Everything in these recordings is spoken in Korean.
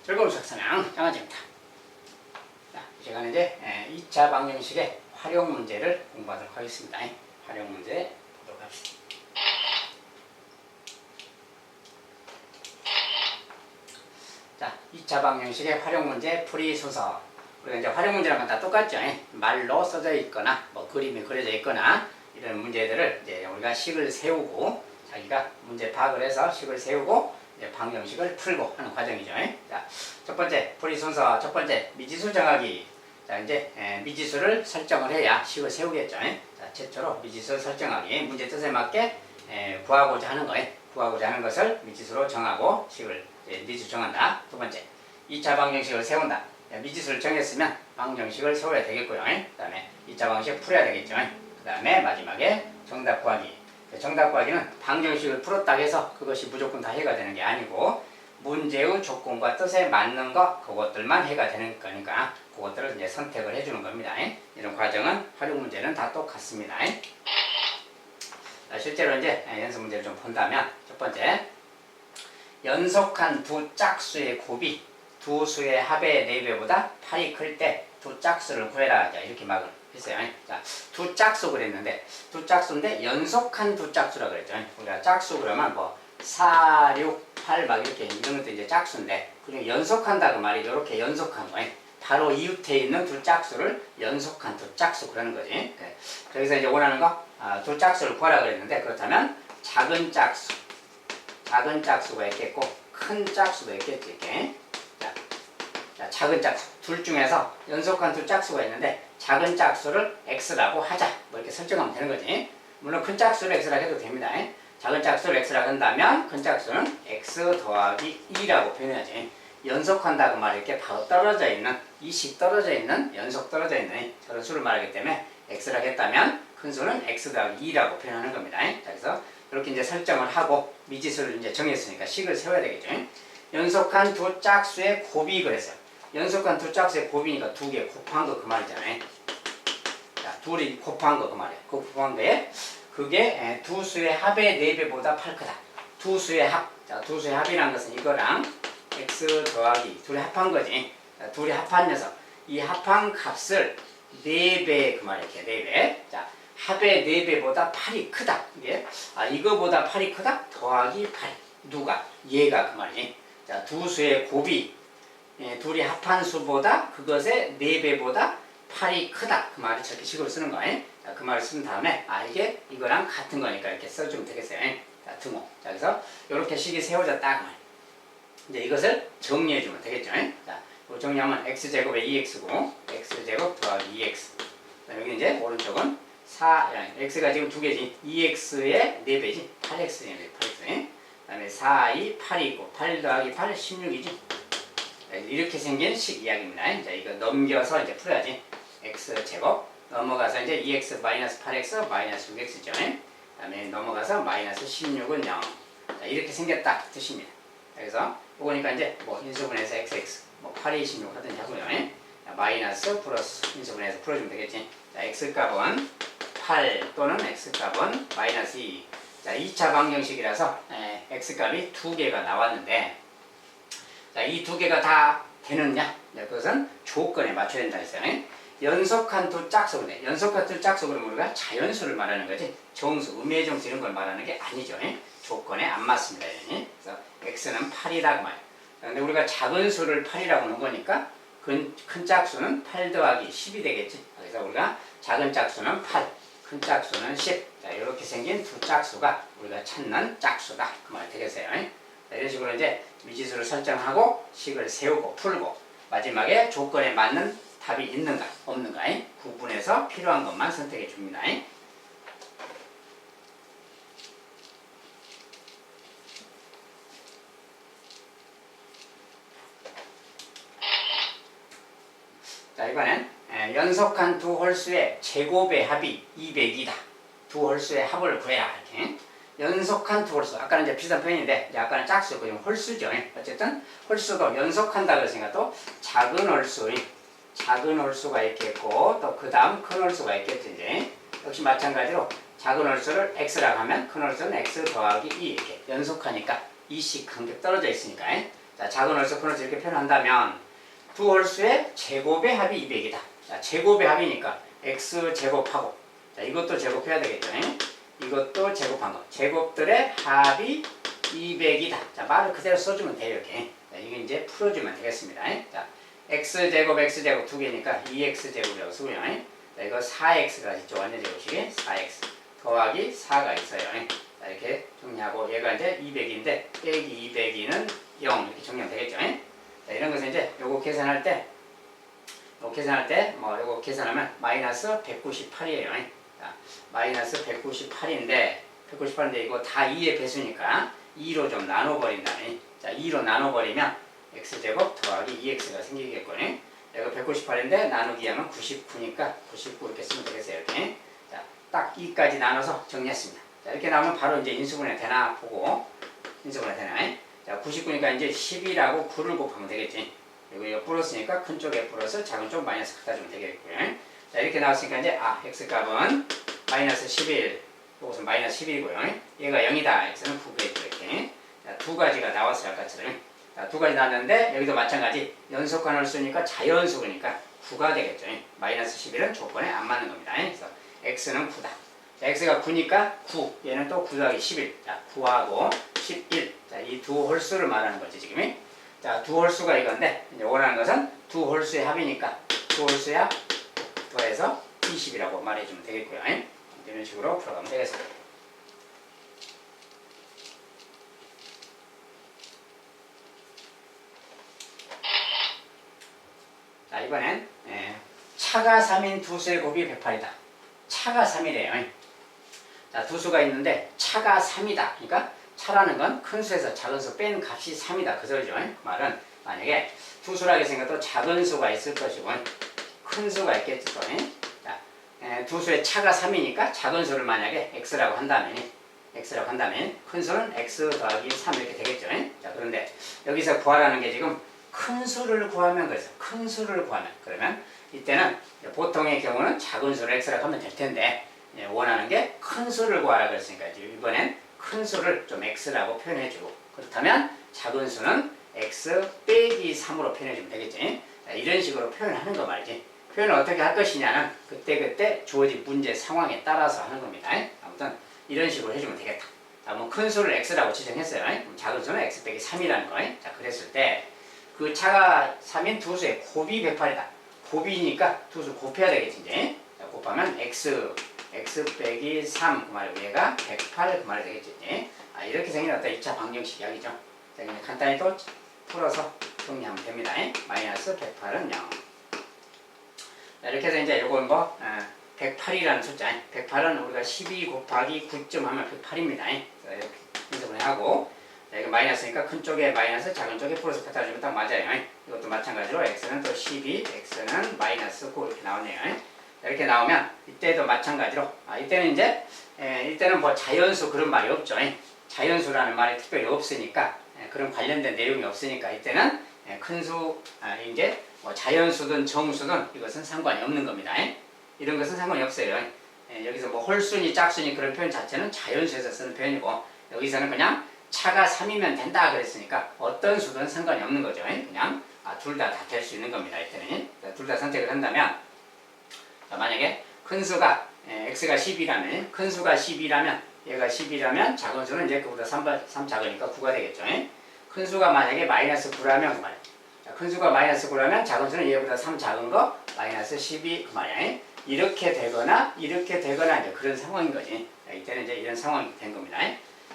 즐거운 수학사냥 장하재입니다. 자, 이 시간에 이제 2차 방정식의 활용 문제를 공부하도록 하겠습니다. 활용 문제 보도록 합시다. 자, 2차 방정식의 활용 문제 풀이 순서. 우리가 이제 활용 문제랑 다 똑같죠. 말로 써져 있거나 뭐 그림이 그려져 있거나 이런 문제들을 이제 우리가 식을 세우고 자기가 문제 파악을 해서 식을 세우고 이제 방정식을 풀고 하는 과정이죠. 자, 첫 번째 풀이 순서. 첫 번째 미지수 정하기. 자, 이제 미지수를 설정을 해야 식을 세우겠죠. 자, 최초로 미지수 설정하기. 문제 뜻에 맞게 구하고자 하는 거예요. 구하고자 하는 것을 미지수로 정하고 식을 미지수 정한다. 두 번째 2차 방정식을 세운다. 미지수를 정했으면 방정식을 세워야 되겠고요. 그 다음에 2차 방정식 풀어야 되겠죠. 그 다음에 마지막에 정답 구하기. 정답 구하기는 방정식을 풀었다 해서 그것이 무조건 다 해가 되는 게 아니고 문제의 조건과 뜻에 맞는 것 그것들만 해가 되는 거니까 그것들을 이제 선택을 해주는 겁니다. 이런 과정은 활용 문제는 다 똑같습니다. 자, 실제로 이제 연습 문제를 좀 본다면 첫 번째 연속한 두 짝수의 곱이 두 수의 합의 4배보다 8이 클 때 두 짝수를 구해라. 자, 이렇게 막을 했어요. 자, 두 짝수 그랬는데 두 짝수인데 연속한 두 짝수라 그랬죠. 우리가 짝수 그러면 뭐 4, 6, 8 막 이렇게 이런 것도 이제 짝수인데 그중에 연속한다 그 말이 이렇게 연속한 거예요. 바로 이웃에 있는 두 짝수를 연속한 두 짝수 그러는 거지. 여기서 이제 원하는 거 두 짝수를 구하라 그랬는데 그렇다면 작은 짝수가 있겠고 큰 짝수도 있겠지. 이렇게. 자, 작은 짝수 둘 중에서 연속한 두 짝수가 있는데 작은 짝수를 x라고 하자. 뭐 이렇게 설정하면 되는 거지. 물론 큰 짝수를 x라고 해도 됩니다. 작은 짝수를 x라고 한다면 큰 짝수는 x 더하기 2라고 표현해야지. 연속한다고 말이 이렇게 바로 떨어져 있는 이식 떨어져 있는 연속 떨어져 있는 저런 수를 말하기 때문에 x라고 했다면 큰 수는 x 더하기 2라고 표현하는 겁니다. 자, 그래서 이렇게 이제 설정을 하고 미지수를 이제 정했으니까 식을 세워야 되겠죠. 연속한 두 짝수의 곱이 그랬어요. 연속한 두 짝수의 곱이니까 두 개 곱한 거 그 말이잖아요. 자, 둘이 곱한 거 그 말이에요. 그 곱한 거에 그게 두 수의 합의 4배보다 8 크다. 두 수의 합. 자, 두 수의 합이라는 것은 이거랑 x 더하기 둘이 합한 거지. 자, 둘이 합한 녀석. 이 합한 값을 4배 그 말이에요. 이렇게 4배. 자, 합의 4배보다 8이 크다. 이게 이거보다 8이 크다. 더하기 8. 누가? 얘가 그 말이지. 자, 두 수의 곱이 둘이 합한 수보다 그것의 4배보다 8이 크다. 그 말이 저렇게 식으로 쓰는 거예요. 자, 그 말을 쓴 다음에 이게 이거랑 같은 거니까 이렇게 써주면 되겠어요. 자, 등호. 자, 그래서 이렇게 식이 세워졌다. 그 말이에요. 이제 이것을 정리해주면 되겠죠. 자, 정리하면 x제곱에 2x고 x제곱 더하기 2x. 여기 이제 오른쪽은 x가 지금 두 개지. 2x의 4배지. 8x네. 8x. 그 다음에 4, 2, 8이 있고 8 더하기 8, 16이지. 이렇게 생긴 식 이야기입니다. 자, 이거 넘겨서 이제 풀어야지. x제곱 넘어가서 이제 2x 마이너스 8x 마이너스 6x죠. 그 다음에 넘어가서 마이너스 16은 0. 자, 이렇게 생겼다 뜻입니다. 그래서 이거니까 이제 뭐 인수분해서 xx 뭐 8이 16 하든지 하고요. 자, 마이너스 플러스 인수분해서 풀어주면 되겠지. 자, x값은 8 또는 x값은 마이너스 2. 자, 2차 방정식이라서 x값이 두 개가 나왔는데 자, 이 두 개가 다 되느냐? 그것은 조건에 맞춰야 된다 했어요. 연속한 두 짝수인데 연속한 두 짝수 그러면 우리가 자연수를 말하는 거지 정수, 음의 정수 이런 걸 말하는 게 아니죠. 조건에 안 맞습니다. 그래서 x는 8이라고 말해요. 그런데 우리가 작은 수를 8이라고 놓은 거니까 큰 짝수는 8 더하기 10이 되겠지. 그래서 우리가 작은 짝수는 8, 큰 짝수는 10. 자, 이렇게 생긴 두 짝수가 우리가 찾는 짝수다. 그 말이 되겠어요. 자, 이런 식으로 이제 미지수를 설정하고 식을 세우고 풀고 마지막에 조건에 맞는 답이 있는가 없는가 구분해서 필요한 것만 선택해 줍니다. 자, 이번엔 연속한 두 홀수의 제곱의 합이 200이다. 두 홀수의 합을 구해라. 이렇게. 연속한 두 홀수. 아까는 이제 비슷한 표현인데, 이제 아까는 짝수였고, 지금 홀수죠. 어쨌든, 홀수도 연속한다 그랬으니까 또 작은 홀수가 있겠고, 또 그 다음 큰 홀수가 있겠지, 이제. 역시 마찬가지로 작은 홀수를 x라고 하면 큰 홀수는 x 더하기 2 이렇게 연속하니까 이식 간격 떨어져 있으니까. 자, 작은 홀수, 큰 홀수 이렇게 표현한다면 두 홀수의 제곱의 합이 200이다. 자, 제곱의 합이니까 x 제곱하고, 자, 이것도 제곱해야 되겠죠. 이것도 제곱한 거. 제곱들의 합이 200이다. 자, 말을 그대로 써주면 돼요, 이렇게. 자, 이게 이제 풀어주면 되겠습니다. 자, x제곱 두 개니까 2x제곱이라고 쓰고요. 자, 이거 4x가 있죠. 완전 제곱식이 4x 더하기 4가 있어요. 자, 이렇게 정리하고 얘가 이제 200인데 빼기 202는 0 이렇게 정리하면 되겠죠. 자, 이런 것은 이제 요거 계산할 때 요거 계산하면 마이너스 198이에요. 자, 마이너스 198인데 이거 다 2의 배수니까 2로 좀 나눠버린다. 자, 2로 나눠버리면 x제곱 더하기 2x가 생기겠고, 이거 198인데 나누기 하면 99니까 99 이렇게 쓰면 되겠어요. 이렇게. 자, 딱 2까지 나눠서 정리했습니다. 자, 이렇게 나오면 바로 이제 인수분해 되나 보고, 인수분해 되나. 자, 99니까 이제 10이라고 9를 곱하면 되겠지. 그리고 이거 플러스니까 큰 쪽에 플러스, 작은 쪽 마이너스 갖다 주면 되겠고요. 자, 이렇게 나왔으니까 이제 x값은 마이너스 11, 이것은 마이너스 11이고요. 얘가 0이다. x는 9겠죠. 이렇게. 자, 두 가지가 나왔어요. 아까처럼. 자, 두 가지 나왔는데 여기도 마찬가지 연속한을 쓰니까 자연수니까 9가 되겠죠. 마이너스 11은 조건에 안 맞는 겁니다. 그래서 x는 9다. 자, x가 9니까 9, 얘는 또 9 더하기 11. 자, 9하고 11. 자, 이 두 홀수를 말하는 거지, 지금. 자, 두 홀수가 이건데, 이제 원하는 것은 두 홀수의 합이니까 두 홀수의 합 더해서 20이라고 말해주면 되겠고요. 이런 식으로 풀어가면 되겠습니다. 자, 이번엔 차가 3인 두수의 곱이 108이다. 차가 3이래요. 자, 두수가 있는데 차가 3이다. 그러니까 차라는 건 큰 수에서 작은 수 뺀 값이 3이다. 그 소리죠. 말은 만약에 두수라고 생각도 작은 수가 있을 것이고 큰 수가 있겠죠. 자, 두수의 차가 3이니까 작은 수를 만약에 x라고 한다면 큰 수는 x 더하기 3 이렇게 되겠죠. 자, 그런데 여기서 구하라는 게 지금 큰 수를 구하면 그래서 큰 수를 구하면 그러면 이때는 보통의 경우는 작은 수를 x라고 하면 될 텐데 원하는 게 큰 수를 구하라 그랬으니까 이번엔 큰 수를 좀 x라고 표현해주고 그렇다면 작은 수는 x 빼기 3으로 표현해주면 되겠지. 자, 이런 식으로 표현하는 거 말이지. 표현을 어떻게 할 것이냐는 그때그때 주어진 문제 상황에 따라서 하는 겁니다. 아무튼 이런 식으로 해주면 되겠다. 자, 뭐 큰 수를 x라고 지정했어요. 그럼 작은 수는 x 빼기 3이라는 거. 자, 그랬을 때 그 차가 3인 두수의 곱이 108이다. 곱이니까 두수 곱해야 되겠지, 이제. 자, 곱하면 x 빼기 3, 그 말이고 얘가 108, 그 말이 되겠지, 이제. 아, 이렇게 생긴 어떤 2차 방정식 이야기죠. 자, 그냥 간단히 또 풀어서 정리하면 됩니다. 마이너스 108은 0. 자, 이렇게 해서 이제 요건 108이라는 숫자. 108은 우리가 12 곱하기 9점 하면 108입니다. 이렇게 해석을 하고. 자, 이거 마이너스니까 큰 쪽에 마이너스, 작은 쪽에 플러스 갖다 주면 딱 맞아요. 이것도 마찬가지로 x는 또 12, x는 마이너스 9 이렇게 나오네요. 자, 이렇게 나오면 이때도 마찬가지로 이때는 이제 이때는 뭐 자연수 그런 말이 없죠. 자연수라는 말이 특별히 없으니까 그런 관련된 내용이 없으니까 이때는 큰 수, 이제 뭐 자연수든 정수든 이것은 상관이 없는 겁니다. 이런 것은 상관이 없어요. 여기서 뭐 홀수니 짝수니 그런 표현 자체는 자연수에서 쓰는 표현이고 여기서는 그냥 차가 3이면 된다 그랬으니까 어떤 수든 상관이 없는 거죠. 그냥 둘 다 될 수 있는 겁니다. 이때는 둘 다 선택을 한다면 자, 만약에 큰 수가 x가 10이라면 큰 수가 10이라면 얘가 10이라면 작은 수는 이제 그보다 3 작으니까 9가 되겠죠. 큰 수가 만약에 마이너스 9라면 그 말이에요. 자, 큰 수가 마이너스 9라면 작은 수는 얘보다 3 작은 거 마이너스 12 그 말이에요. 이렇게 되거나 이제 그런 상황인 거지. 자, 이때는 이제 이런 상황이 된 겁니다.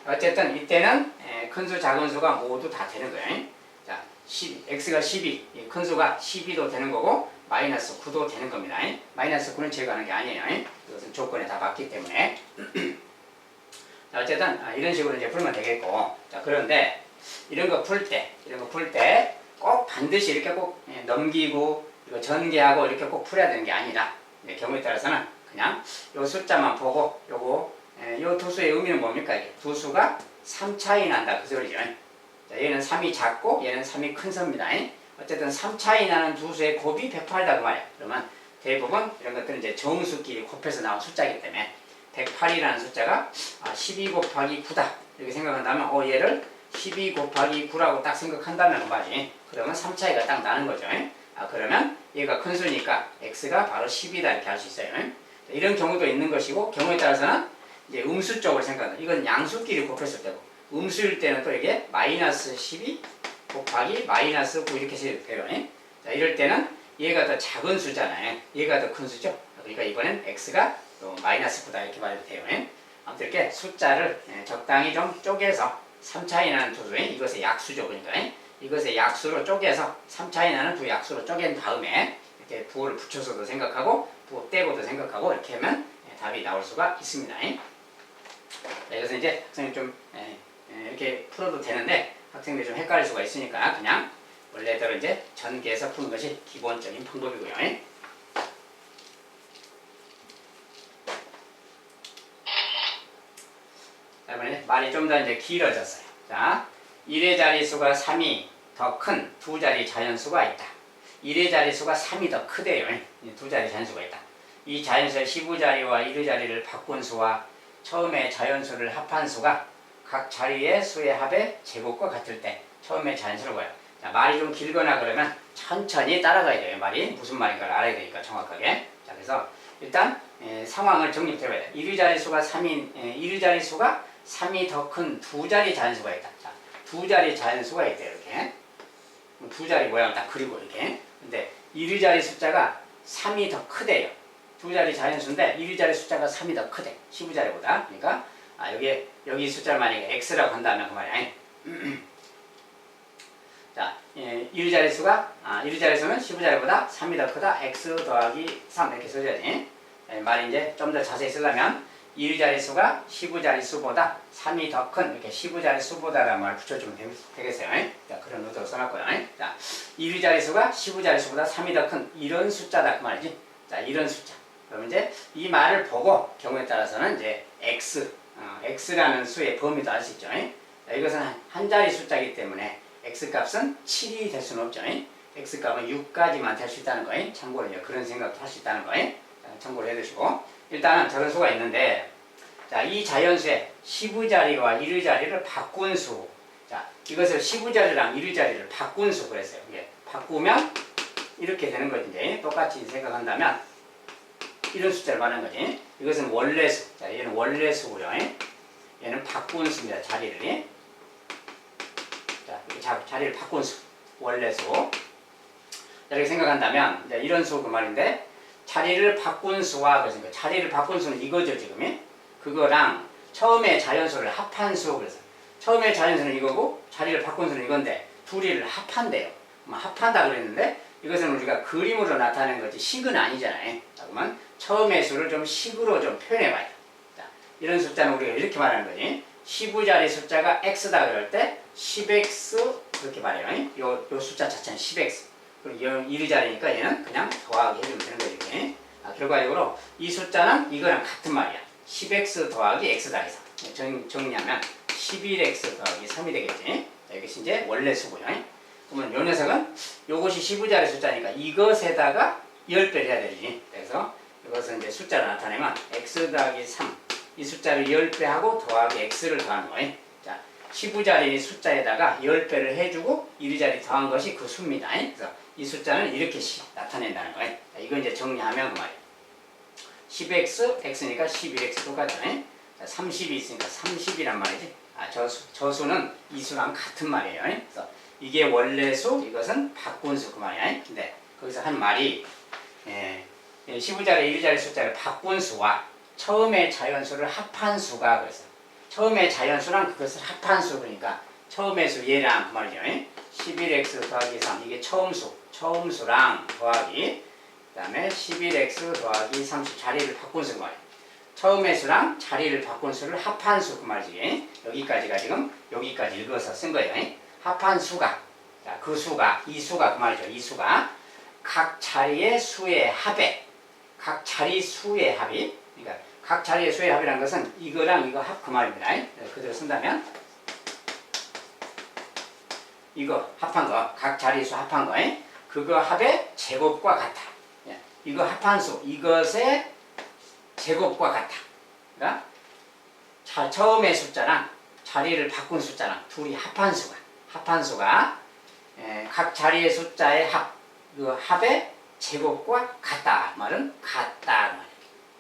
어쨌든 이때는 큰 수 작은 수가 모두 다 되는 거예요. 자, 12, x가 12, 큰 수가 12도 되는 거고 마이너스 9도 되는 겁니다. 마이너스 9는 제거하는 게 아니에요. 이것은 조건에 다 맞기 때문에. 자, 어쨌든 이런 식으로 이제 풀면 되겠고. 자, 그런데 이런 거 풀 때 꼭 반드시 이렇게 꼭 넘기고 이거 전개하고 이렇게 꼭 풀어야 되는 게 아니라 경우에 따라서는 그냥 요 숫자만 보고 요 두수의 의미는 뭡니까? 이게 두수가 3 차이 난다 그 소리죠. 자, 얘는 3이 작고 얘는 3이 큰 수입니다. 어쨌든 3 차이 나는 두수의 곱이 108이다 그 말이야. 그러면 대부분 이런 것들은 이제 정수끼리 곱해서 나온 숫자이기 때문에 108이라는 숫자가 12 곱하기 9다 이렇게 생각한다면 얘를 12 곱하기 9라고 딱 생각한다면 그 말이. 그러면 3차이가 딱 나는 거죠. 그러면 얘가 큰 수니까 x가 바로 10이다 이렇게 할 수 있어요. 이런 경우도 있는 것이고 경우에 따라서는 이제 음수 쪽으로 생각한다. 이건 양수끼리 곱했을 때고 음수일 때는 또 이게 마이너스 12 곱하기 마이너스 9 이렇게 돼요. 자, 이럴 때는 얘가 더 작은 수잖아요. 얘가 더 큰 수죠. 그러니까 이번엔 x가 또 마이너스 9다 이렇게 봐도 돼요. 아무튼 이렇게 숫자를 적당히 좀 쪼개서 3차이 나는 두 수, 이것의 약수죠. 그러니까 이것의 약수로 쪼개서 3차이 나는 두 약수로 쪼갠 다음에 이렇게 부호를 붙여서도 생각하고 부호 떼고도 생각하고 이렇게 하면 답이 나올 수가 있습니다. 이것은 이제 학생님 좀 이렇게 풀어도 되는데 학생들이 좀 헷갈릴 수가 있으니까 그냥 원래대로 이제 전개해서 푸는 것이 기본적인 방법이고요. 자, 이번에 말이 좀 더 이제 길어졌어요. 자, 1의 자리수가 3이 더 큰 두 자리 자연수가 있다. 1의 자리수가 3이 더 크대요. 두 자리 자연수가 있다. 이 자연수의 15자리와 1의 자리를 바꾼 수와 처음에 자연수를 합한 수가 각 자리의 수의 합의 제곱과 같을 때 처음에 자연수를 구해요. 자, 말이 좀 길거나 그러면 천천히 따라가야 돼요. 말이 무슨 말인가를 알아야 되니까 정확하게. 자, 그래서 일단 상황을 정립해봐야 돼요. 1의 자리수가 3이 더 큰 두 자리 자연수가 있다. 자, 두 자리 자연수가 있대요. 이렇게 두 자리 모양을 딱 그리고 이렇게. 근데 1의 자리 숫자가 3이 더 크대요. 두 자리 자연수인데 1의 자리 숫자가 3이 더 크대. 15자리보다. 그러니까 여기 숫자를 만약에 x라고 한다면 그 말이야. 자, 1의 자리수가 1의 자리수는 15자리보다 3이 더 크다. x 더하기 3 이렇게 써줘야지. 말이 이제 좀 더 자세히 쓰려면 1의 자리수가 15자리수보다 3이 더 큰 이렇게 15자리수보다라는 말을 붙여주면 되겠어요. 자, 그런 의도로 써놨고요. 자, 1의 자리수가 15자리수보다 3이 더 큰 이런 숫자다 그 말이지. 자, 이런 숫자. 그럼 이제 이 말을 보고 경우에 따라서는 이제 x라는 수의 범위도 알 수 있죠. 자, 이것은 한 자리 숫자이기 때문에 x값은 7이 될 수는 없죠. x값은 6까지만 될 수 있다는 거예요. 참고로 이제 그런 생각도 할 수 있다는 거예요. 참고로 해두시고 일단은 저런 수가 있는데 자, 이 자연수의 15자리와 1의 자리를 바꾼 수. 자, 이것을 15자리랑 1의 자리를 바꾼 수 그랬어요. 이게 바꾸면 이렇게 되는 거지. 이제 똑같이 생각한다면 이런 숫자를 말하는 거지. 이것은 원래수. 자, 얘는 원래수고요. 얘는 바꾼 수입니다. 자리를. 자, 자리를 바꾼 수. 원래수. 이렇게 생각한다면 이제 이런 수 그 말인데 자리를 바꾼 수와 그래서 자리를 바꾼 수는 이거죠 지금. 그거랑 처음에 자연수를 합한 수 그래서 처음에 자연수는 이거고 자리를 바꾼 수는 이건데 둘이를 합한대요. 합한다 그랬는데 이것은 우리가 그림으로 나타내는 거지 식은 아니잖아요. 그러면 처음의 수를 좀 식으로 좀 표현해봐요. 자, 이런 숫자는 우리가 이렇게 말하는 거지. 15자리 숫자가 x다 그럴 때 10x 그렇게 말해요. 요 숫자 자체는 10x. 그리고 1의 자리니까 얘는 그냥 더하기 해주면 되는 거지. 이렇게. 결과적으로 이 숫자는 이거랑 같은 말이야. 10x 더하기 x 더하기 3. 정리하면 11x 더하기 3이 되겠지. 자, 이것이 이제 원래 수고요. 그러면 요 녀석은 요것이 15자리 숫자니까 이것에다가 10배를 해야 되지. 그래서 이것은 이제 숫자를 나타내면 x 더하기 3. 이 숫자를 10배 하고 더하기 x를 더하는 거예요. 자, 15자리 숫자에다가 10배를 해주고 1의 자리 더한 것이 그 수입니다. 그래서 이 숫자는 이렇게 나타낸다는 거예요. 자, 이거 이제 정리하면 그 말이에요. 10x, x니까 11x 똑같죠. 자, 30이 있으니까 30이란 말이지. 저 수는 이 수랑 같은 말이에요. 그래서 이게 원래 수, 이것은 바꾼 수 그 말이야. 근데 거기서 한 말이 15자리, 1자리 숫자를 바꾼 수와 처음에 자연수를 합한 수가 그래서 처음에 자연수랑 그것을 합한 수 그러니까 처음의 수 얘랑 그 말이죠. 11x 더하기 3 이게 처음수랑 더하기 그 다음에 11x 더하기 30 자리를 바꾼 수 말이에요. 처음의 수랑 자리를 바꾼 수를 합한 수 그 말이지. 여기까지가 지금 여기까지 읽어서 쓴 거예요. 합한 수가 자, 그 수가 이 수가 그 말이죠. 이 수가 각 자리의 수의 합에 각 자리 수의 합이 그러니까 각 자리의 수의 합이라는 것은 이거랑 이거 합 그 말입니다. 그대로 쓴다면 이거 합한 거, 각 자리수 합한 거, 그거 합의 제곱과 같아. 이거 합한 수, 이것의 제곱과 같아. 그러니까 처음의 숫자랑 자리를 바꾼 숫자랑 둘이 합한수가 각 자리의 숫자의 그 합의 제곱과 같다. 말은 같다. 말이야.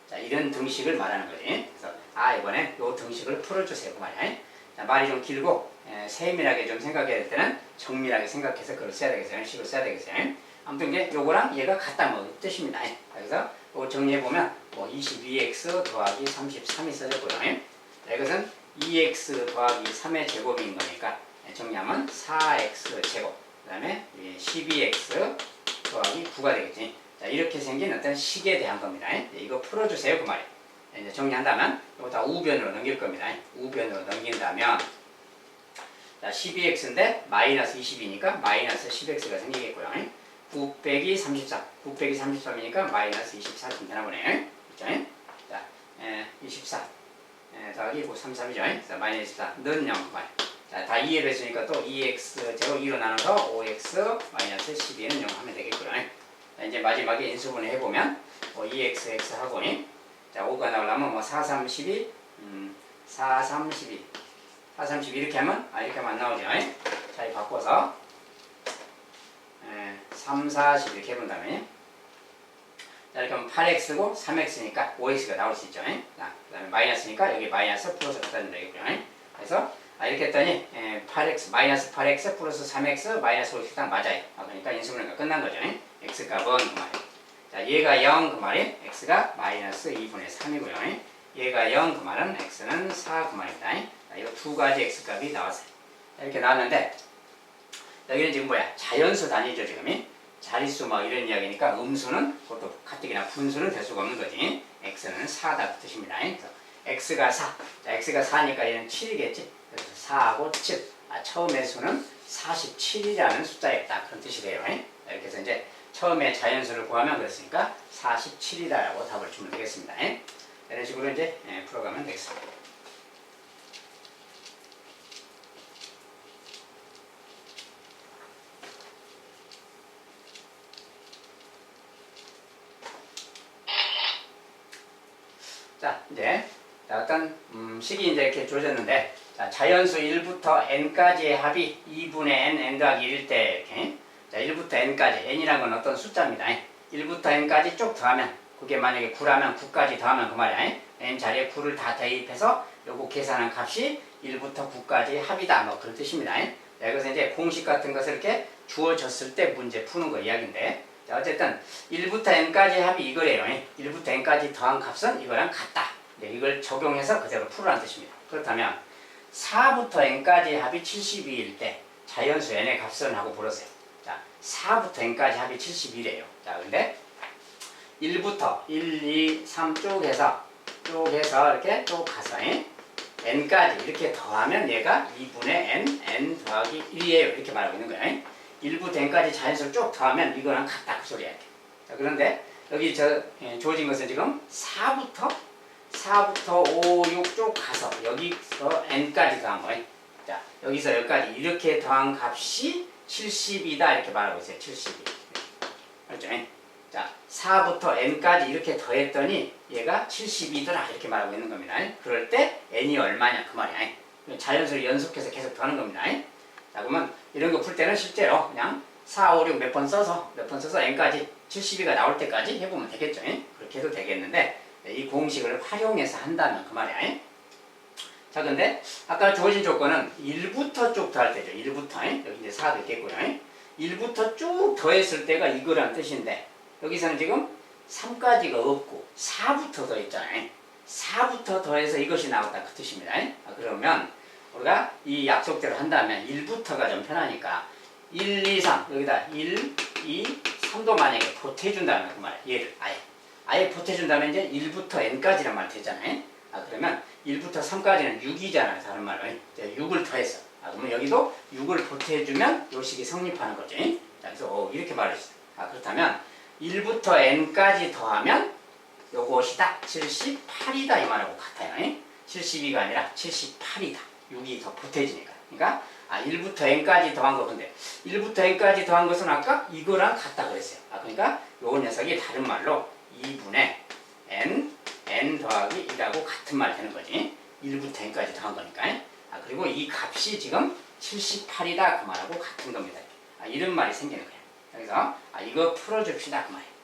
자, 이런 등식을 말하는 거지. 그래서 이번엔 요 등식을 풀어주세요. 그 말이야. 자, 말이 좀 길고 세밀하게 좀 생각해야 될 때는 정밀하게 생각해서 그걸 써야 되겠어요. 식을 써야 되겠어요. 아무튼 이제 요거랑 얘가 같다 뭐 뜻입니다. 그래서 요거 정리해보면 뭐 22x 더하기 33이 써졌고요. 자, 이것은 2x 더하기 3의 제곱인 거니까 정리하면 4x 제곱 그 다음에 12x 더하기 9가 되겠지. 자, 이렇게 생긴 어떤 식에 대한 겁니다. 이거 풀어주세요. 그 말이에요. 이제 정리한다면 이거 다 우변으로 넘길 겁니다. 우변으로 넘긴다면 자, 12x인데 마이너스 20이니까 마이너스 10x가 생기겠고요. 9 빼기 33, 9 빼기 33이니까 마이너스 24쯤 되나 보네. 그렇죠? 자, 24 더하기 9, 33이죠. 자, 마이너스 24, 는 0. 자, 다 2를 했으니까 또 2x 제곱 2로 나눠서 5x 마이너스 12는 0 하면 되겠고요. 자, 이제 마지막에 인수분해 해보면 2x 하고 자, 5가 나오려면 뭐 4, 3, 12, 4, 3, 12 4, 3, 12 이렇게 하면 이렇게 하면 안 나오죠. 자, 이 바꿔서 3, 4, 10 이렇게 해본다면 자, 이렇게 하면 8x고 3x니까 5x가 나올 수 있죠. 자, 그 다음에 마이너스니까 여기 마이너스 플러스 갖다 주면 되겠고요. 그래서 이렇게 했더니 8x 마이너스 8x 플러스 3x 마이너스 5x 딱 맞아요. 그러니까 인수분해가 끝난 거죠. x 값은 그 말이에요. 자, 얘가 0 그 말이 x가 마이너스 2분의 3이고요. 얘가 0 그 말은 x는 4 그 말입니다. 자, 이 두 가지 x 값이 나왔어요. 자, 이렇게 나왔는데 여기는 지금 뭐야? 자연수 단위죠 지금. 자릿수 뭐 이런 이야기니까 음수는 그것도 가뜩이나 분수는 될 수가 없는 거지. x는 4다 그 뜻입니다. 그래서 x가 4. 자, x가 4니까 얘는 7이겠지. 그래서 4하고 7. 처음의 수는 47이라는 숫자였다. 그런 뜻이 돼요. 이렇게 해서 이제 처음에 자연수를 구하면 그랬으니까 47이다라고 답을 주면 되겠습니다. 이런 식으로 이제 풀어가면 되겠습니다. 자, 이제 어떤 식이 이제 이렇게 주어졌는데 자, 자연수 1부터 n까지의 합이 2분의 n 더하기 1일 때 이렇게 자, 1부터 n까지 n이라는 건 어떤 숫자입니다. 1부터 n까지 쭉 더하면 그게 만약에 9라면 9까지 더하면 그 말이야. n 자리에 9를 다 대입해서 요거 계산한 값이 1부터 9까지 합이다. 뭐 그런 뜻입니다. 자, 이것은 이제 공식 같은 것을 이렇게 주어졌을 때 문제 푸는 거 이야기인데 자, 어쨌든 1부터 n까지 합이 이거래요. 1부터 n까지 더한 값은 이거랑 같다. 이걸 적용해서 그대로 풀으라는 뜻입니다. 그렇다면 4부터 n까지 합이 72일 때 자연수 n의 값은 하고 불었어요. 자, 4부터 n까지 합이 71이에요. 자, 근데 1부터 1, 2, 3 쭉 해서 이렇게 쭉 가서 n까지 이렇게 더하면 얘가 2분의 n 더하기 1이에요. 이렇게 말하고 있는 거예요. 1부터 n까지 자연수를 쭉 더하면 이거랑 같다. 그 소리야. 자, 그런데 여기 주어진 것은 지금 4부터 5, 6 쭉 가서 여기서 n까지 더한 거예요. 자, 여기서 여기까지 이렇게 더한 값이 70이다. 이렇게 말하고 있어요. 72. 알죠? 자, 4부터 n까지 이렇게 더했더니 얘가 72더라. 이렇게 말하고 있는 겁니다. 그럴 때 n이 얼마냐? 그 말이야. 자연수를 연속해서 계속 더하는 겁니다. 자, 그러면 이런 거 풀 때는 실제로 그냥 4, 5, 6 몇 번 써서 n까지 72가 나올 때까지 해보면 되겠죠. 그렇게 해도 되겠는데 이 공식을 활용해서 한다면 그 말이야. 자, 근데 아까 주어진 조건은 1부터 쭉 더할 때죠. 1부터 여기 이제 4도 있겠고요. 1부터 쭉 더했을 때가 이거란 뜻인데 여기서는 지금 3까지가 없고 4부터 더했잖아요. 4부터 더해서 이것이 나왔다 그 뜻입니다. 그러면 우리가 이 약속대로 한다면 1부터가 좀 편하니까 1, 2, 3 여기다 1, 2, 3도 만약에 보태준다면 그 말이야. 얘를 아예 보태준다면 이제 1부터 n까지란 말 되잖아요. 그러면 1부터 3까지는 6이잖아요. 다른 말로. 이제 6을 더해서. 그러면 여기도 6을 보태주면 요 식이 성립하는 거죠. 자, 그래서 이렇게 말할 수 있어요. 그렇다면 1부터 n까지 더하면 요것이다. 78이다. 이 말하고 같아요. 72가 아니라 78이다. 6이 더 보태지니까. 그러니까 1부터 n까지 더한 거 근데 1부터 n까지 더한 것은 아까 이거랑 같다 그랬어요. 그러니까 요 녀석이 다른 말로 2분의 n 더하기 1하고 같은 말 되는 거지. 1부터 n까지 더한 거니까. 그리고 이 값이 지금 78이다 그 말하고 같은 겁니다. 이런 말이 생기는 거예요. 그래서 이거 풀어줍시다 그 말이에요.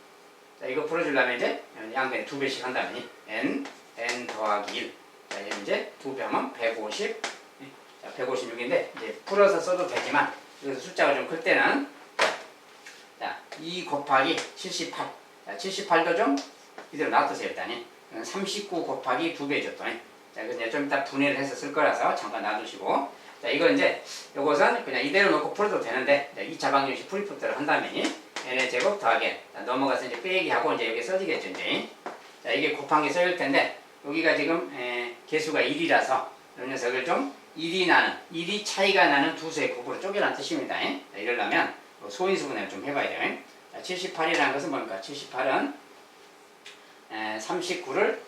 자, 이거 풀어주려면 이제 양변에 2배씩 한다면 n 더하기 1. 자, 얘는 이제 2배 하면 150. 자, 156인데 이제 풀어서 써도 되지만 여기서 숫자가 좀 클 때는 자, 2 곱하기 78. 자, 78도 좀 이대로 놔두세요 일단은. 39 곱하기 2배죠 또. 자, 이거 이제 좀 이따 분해를 해서 쓸 거라서 잠깐 놔두시고. 자, 이거 이제 요것은 그냥 이대로 놓고 풀어도 되는데 2차 방정식 프리푸트를 한다면 n의 제곱 더하기 n. 자, 넘어가서 이제 빼기 하고 이제 여기 써지겠죠 이제. 자, 이게 곱한 게 써질 텐데 여기가 지금 개수가 1이라서 이 녀석을 좀 1이 차이가 나는 두 수의 곱으로 쪼개라는 뜻입니다. 자, 이러려면 소인수분해를 좀 해봐야 돼요. 78이라는 것은 뭡니까? 78은 39를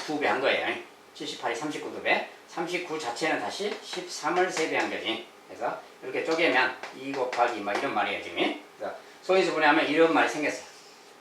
2배 한 거예요. 78이 39 2배. 39 자체는 다시 13을 3배 한 거지. 그래서 이렇게 쪼개면 2 곱하기 막 이런 말이에요 지금. 그래서 소인수분해하면 이런 말이 생겼어요.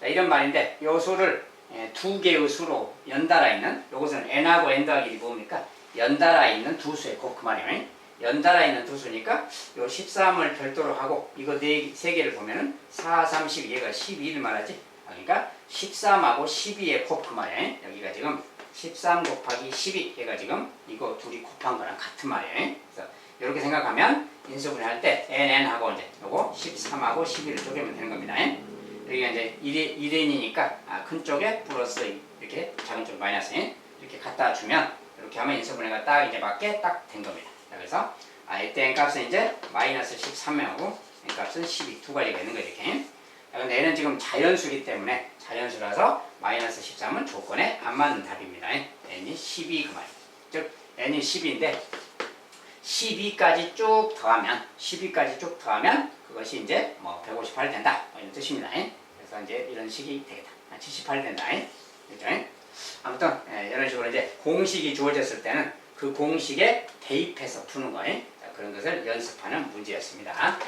자, 이런 말인데 요 수를 두 개의 수로 연달아 있는, 요것은 n하고 n 더하기 1이 뭡니까? 연달아 있는 두 수의 곱 그 말이에요. 연달아 있는 두 수니까 요 13을 별도로 하고 이거 세 개를 보면은 4, 3, 12 얘가 12를 말하지. 그러니까 13하고 12의 곱 그 말이에요. 여기가 지금 13 곱하기 12 얘가 지금 이거 둘이 곱한 거랑 같은 말이에요. 그래서 이렇게 생각하면 인수분해할 때 n하고 이제 요거 13하고 12를 쪼개면 되는 겁니다. 여기가 이제 1n이니까 큰 쪽에 플러스 이렇게 작은 쪽에 마이너스 이렇게 갖다 주면 이렇게 하면 인수분해가 딱 이제 맞게 딱 된 겁니다. 자, 그래서 이때 n 값은 이제 마이너스 13하고 n 값은 12 두 가지가 있는 거죠 이렇게. 근데 얘는 지금 자연수이기 때문에 자연수라서 마이너스 13은 조건에 안 맞는 답입니다. n이 12 그 말이에요. 즉 n이 10인데 12까지 쭉 더하면 그것이 이제 뭐 158 된다 이런 뜻입니다. 그래서 이제 이런 식이 되겠다. 78 된다. 그렇죠? 아무튼 이런 식으로 이제 공식이 주어졌을 때는 그 공식에 대입해서 푸는 거예요. 그런 것을 연습하는 문제였습니다.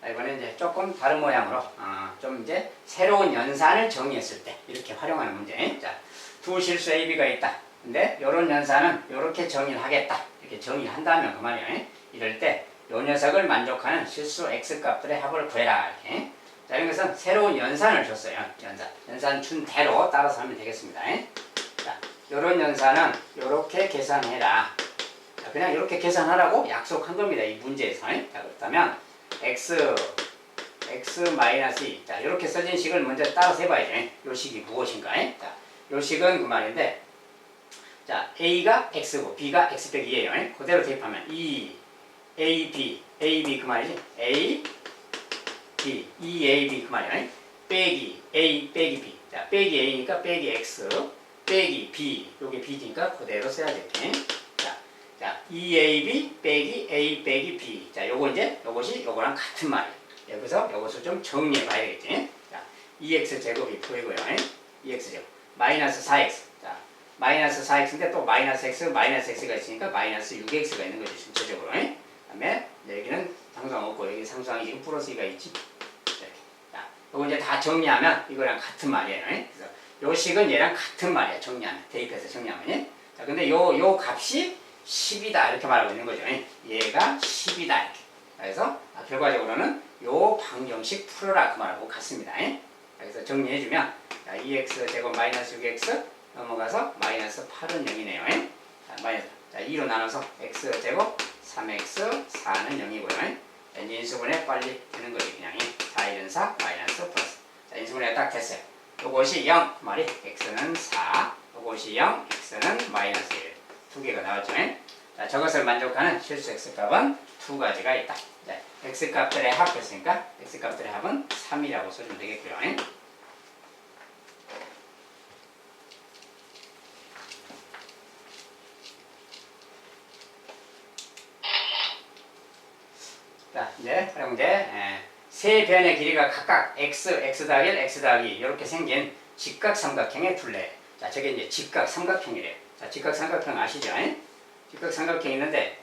이번에 이제 조금 다른 모양으로 좀 이제 새로운 연산을 정의했을 때 이렇게 활용하는 문제. 자, 두 실수 A, B가 있다. 근데 이런 연산은 이렇게 정의를 하겠다. 이렇게 정의를 한다면 그 말이에요. 이럴 때 이 녀석을 만족하는 실수 X 값들의 합을 구해라. 이렇게. 자, 이런 것은 새로운 연산을 줬어요. 연산 준 대로 따라서 하면 되겠습니다. 자, 이런 연산은 이렇게 계산해라. 자, 그냥 이렇게 계산하라고 약속한 겁니다. 이 문제에서. 자, 그렇다면 x 마이너스 2. 자, 이렇게 써진 식을 먼저 따라서 해봐야죠. 이 식이 무엇인가? 자, 이 식은 그 말인데, 자, a가 x고 b가 x 빼기 2예요. 그대로 대입하면 2ab 그 말이지. a, b, 2ab 그 말이에요. 빼기 a 빼기 b. 자, 빼기 a니까 빼기 x 빼기 b. 요게 b니까 그대로 써야지. 자, 2ab 빼기 a 빼기 b. 자, 요거 이제 요것이 요거랑 같은 말이에요. 여기서 요것을 좀 정리해 봐야겠지. 자, 2x 제곱이 보이고요. 2x 제곱 마이너스 4x. 자, 마이너스 4x인데 또 마이너스 x가 있으니까 마이너스 6x가 있는 거죠. 전체적으로. 그다음에 여기는 상수항 없고 여기 상수항이 지금 플러스 2가 있지. 이렇게. 자, 요거 이제 다 정리하면 이거랑 같은 말이에요. 그래서 요 식은 얘랑 같은 말이에요. 정리하면 대입해서 정리하면. 자, 근데 요 값이 10이다 이렇게 말하고 있는 거죠. 얘가 10이다 이렇게. 그래서 결과적으로는 요 방정식 풀어라 그 말하고 같습니다. 그래서 정리해주면 2x 제곱 마이너스 6x 넘어가서 마이너스 8은 0이네요. 자, 마이너스. 자, 2로 나눠서 x 제곱 3x 4는 0이고요. 이제 인수분해 빨리 되는 거지 그냥. 4, 1은 4 마이너스 플러스. 자, 인수분해가 딱 됐어요. 요것이 0 그 말이 x는 4 요것이 0 x는 마이너스 1 두 개가 나왔죠. 자, 저것을 만족하는 실수 x값은 두 가지가 있다. 자, x값들의 합했으니까 x값들의 합은 3이라고 써주면 되겠고요. 자, 이제 활용제 세 변의 길이가 각각 x 더하기 1, x 더하기 2 이렇게 생긴 직각삼각형의 둘레. 자, 저게 이제 직각삼각형이래요. 자, 직각삼각형 아시죠? 직각삼각형이 있는데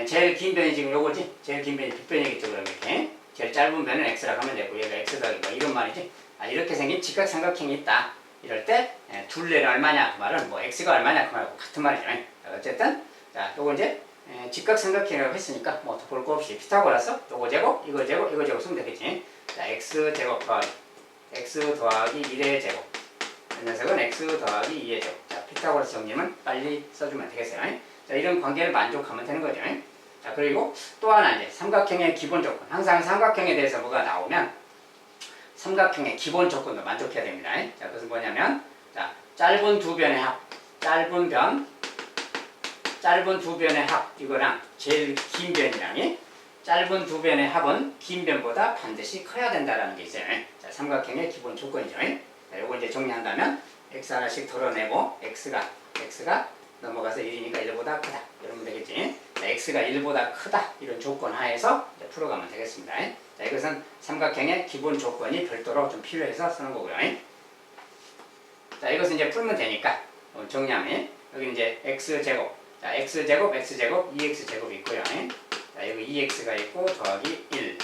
제일 긴 변이 지금 요거지. 제일 긴 변이 빗변이겠죠. 그러면 이렇게 제일 짧은 변은 x라고 하면 되고 얘가 x 더하기 뭐 이런 말이지. 이렇게 생긴 직각삼각형이 있다. 이럴 때 둘레는 얼마냐 그 말은 뭐 x가 얼마냐 그 말하고 같은 말이죠. 어쨌든 자 요거 이제 직각삼각형이라고 했으니까 뭐 볼 거 없이 피타고라스 요거 제곱 이거 제곱 이거 제곱 쓰면 되겠지. 자 x 제곱 더하기 x 더하기 1의 제곱 이 녀석은 x 더하기 2의 제곱. 자 피타고라스 정리는 빨리 써주면 되겠어요. 자 이런 관계를 만족하면 되는 거죠. 자 그리고 또 하나 이제 삼각형의 기본 조건. 항상 삼각형에 대해서 뭐가 나오면 삼각형의 기본 조건도 만족해야 됩니다. 자 그것은 뭐냐면 자 짧은 두 변의 합, 짧은 두 변의 합 이거랑 제일 긴 변이랑 짧은 두 변의 합은 긴 변보다 반드시 커야 된다라는 게 있어요. 자 삼각형의 기본 조건이죠. 자 요거 이제 정리한다면 x 하나씩 덜어내고 x가 넘어가서 1이니까 1보다 크다. 이러면 되겠지. 자, x가 1보다 크다. 이런 조건 하에서 이제 풀어가면 되겠습니다. 자, 이것은 삼각형의 기본 조건이 별도로 좀 필요해서 쓰는 거고요. 자, 이것은 이제 풀면 되니까 정리하면 여기 이제 x제곱. 자, x제곱, 2x제곱이 있고요. 자, 여기 2x가 있고 더하기 1.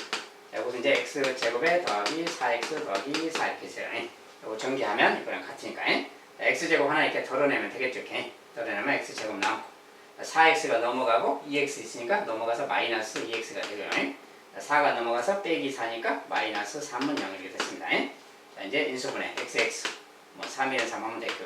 자, 이것은 이제 x제곱에 더하기 4x 더하기 4 이렇게 있어요. 이거 전개하면 이거랑 같으니까. 자, x제곱 하나 이렇게 덜어내면 되겠죠. 이렇게. 덜어내면 x제곱 남고 4x가 넘어가고 2x 있으니까 넘어가서 마이너스 2x가 되고요. 4가 넘어가서 빼기 4니까 마이너스 3은 0 이렇게 됐습니다. 자 이제 인수분해 xx 뭐 3이는 3 하면 되겠고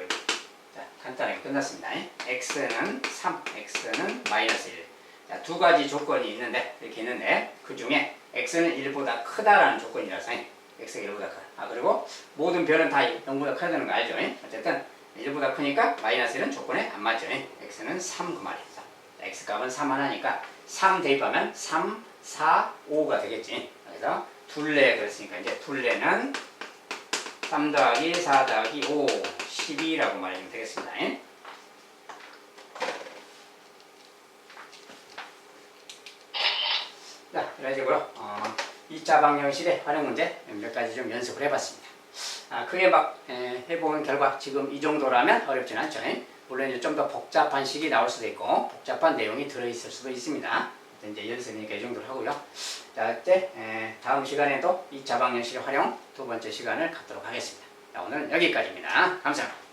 자 간단하게 끝났습니다. x는 3, x는 마이너스 1. 자, 두 가지 조건이 있는데 이렇게 있는데 그 중에 x는 1보다 크다라는 조건이라서 x가 1보다 크다. 그리고 모든 변은 다 0보다 커야 되는 거 알죠? 어쨌든 1보다 크니까 마이너스 1은 조건에 안 맞죠. x는 3 그 말이죠. x값은 3 하나니까 3 대입하면 3, 4, 5가 되겠지. 그래서 둘레 그랬으니까 이제 둘레는 3 더하기 4 더하기 5, 12라고 말하면 되겠습니다. 자, 이런 식으로 2차 방정식의 활용 문제 몇 가지 좀 연습을 해봤습니다. 크게 막 해보는 결과 지금 이 정도라면 어렵진 않죠. 물론 이제 좀 더 복잡한 식이 나올 수도 있고 복잡한 내용이 들어있을 수도 있습니다. 이제 연습이니까 이 정도로 하고요. 자, 그때 다음 시간에도 2차 방정식의 활용 두 번째 시간을 갖도록 하겠습니다. 자, 오늘은 여기까지입니다. 감사합니다.